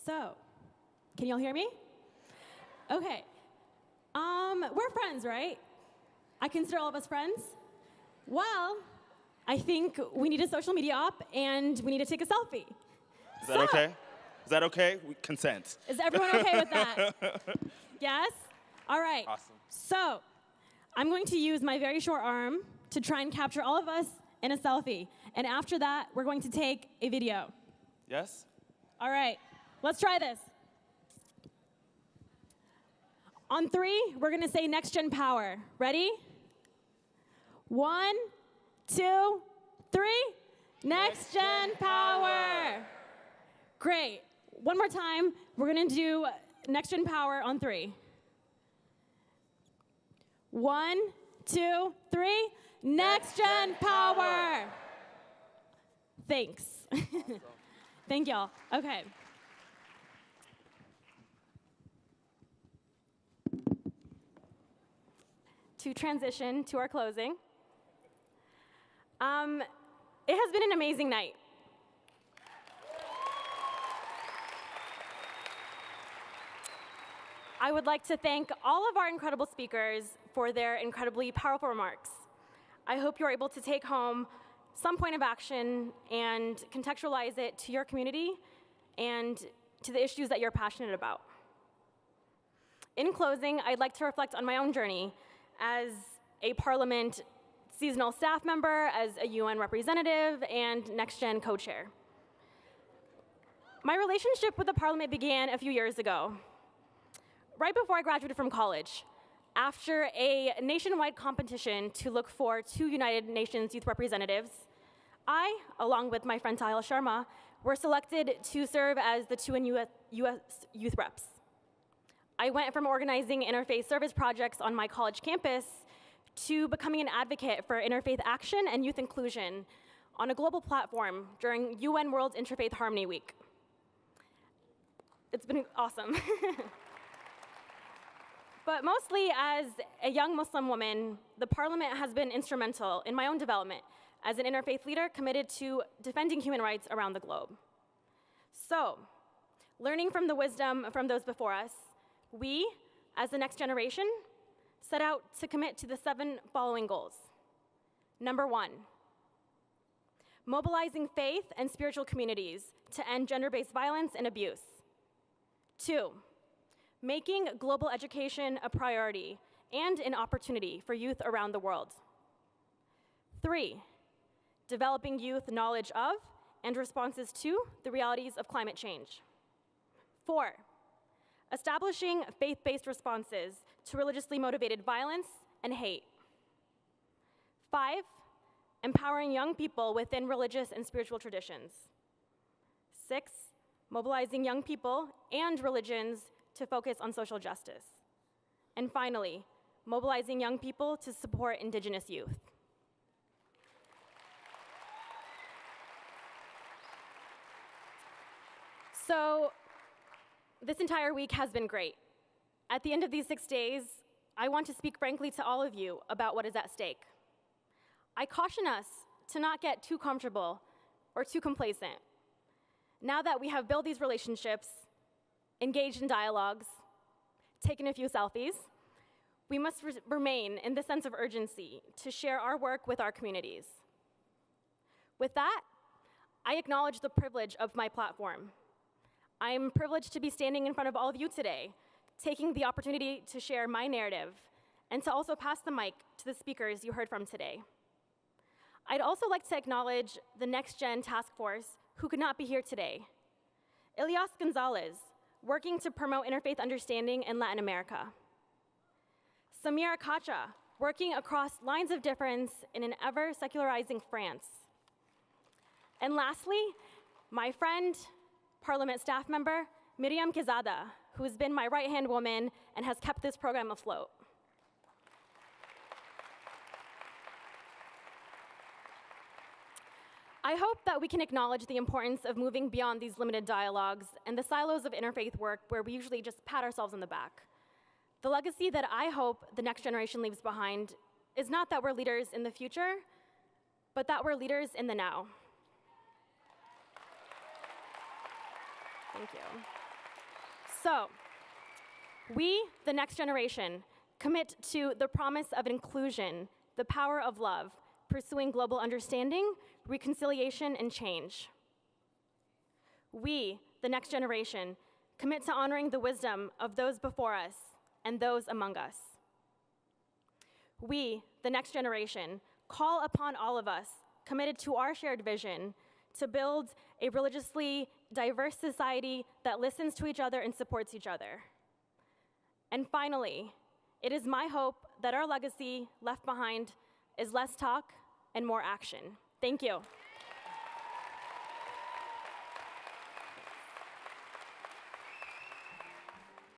So, can y'all hear me? Okay. We're friends, right? I consider all of us friends. Well, I think we need a social media op, and we need to take a selfie. Is that okay? Is that okay? We consent. Is everyone okay with that? Yes? All right. Awesome. So, I'm going to use my very short arm to try and capture all of us in a selfie. And after that, we're going to take a video. Yes? All right. Let's try this. On 3, we're going to say next gen power. Ready? 1, 2, 3. Next gen power. Great. One more time. We're going to do next gen power on 3. 1, 2, 3. Next gen power. Thanks. Thank y'all. Okay. To transition to our closing. It has been an amazing night. I would like to thank all of our incredible speakers for their incredibly powerful remarks. I hope you're able to take home some point of action and contextualize it to your community and to the issues that you're passionate about. In closing, I'd like to reflect on my own journey as a Parliament seasonal staff member, as a UN representative, and NextGen co-chair. My relationship with the Parliament began a few years ago, right before I graduated from college, after a nationwide competition to look for 2 United Nations youth representatives. I, along with my friend Tahil Sharma, were selected to serve as the 2 US youth reps. I went from organizing interfaith service projects on my college campus to becoming an advocate for interfaith action and youth inclusion on a global platform during UN World Interfaith Harmony Week. It's been awesome. But mostly as a young Muslim woman, the Parliament has been instrumental in my own development as an interfaith leader committed to defending human rights around the globe. So, learning from the wisdom from those before us, we, as the next generation, set out to commit to the 7 following goals. Number 1, mobilizing faith and spiritual communities to end gender-based violence and abuse. 2, making global education a priority and an opportunity for youth around the world. 3, developing youth knowledge of and responses to the realities of climate change. 4, establishing faith-based responses to religiously motivated violence and hate. 5, empowering young people within religious and spiritual traditions. 6, mobilizing young people and religions to focus on social justice. And finally, mobilizing young people to support Indigenous youth. So, this entire week has been great. At the end of these 6 days, I want to speak frankly to all of you about what is at stake. I caution us to not get too comfortable or too complacent. Now that we have built these relationships, engaged in dialogues, taken a few selfies, we must remain in the sense of urgency to share our work with our communities. With that, I acknowledge the privilege of my platform. I am privileged to be standing in front of all of you today, taking the opportunity to share my narrative and to also pass the mic to the speakers you heard from today. I'd also like to acknowledge the Next Gen Task Force who could not be here today. Elias Gonzalez, working to promote interfaith understanding in Latin America. Samira Kacha, working across lines of difference in an ever-secularizing France. And lastly, my friend, Parliament staff member, Miriam Quezada, who has been my right-hand woman and has kept this program afloat. I hope that we can acknowledge the importance of moving beyond these limited dialogues and the silos of interfaith work where we usually just pat ourselves on the back. The legacy that I hope the next generation leaves behind is not that we're leaders in the future, but that we're leaders in the now. Thank you. So, we, the next generation, commit to the promise of inclusion, the power of love, pursuing global understanding, reconciliation, and change. We, the next generation, commit to honoring the wisdom of those before us and those among us. We, the next generation, call upon all of us committed to our shared vision to build a religiously diverse society that listens to each other and supports each other. And finally, it is my hope that our legacy left behind is less talk and more action. Thank you.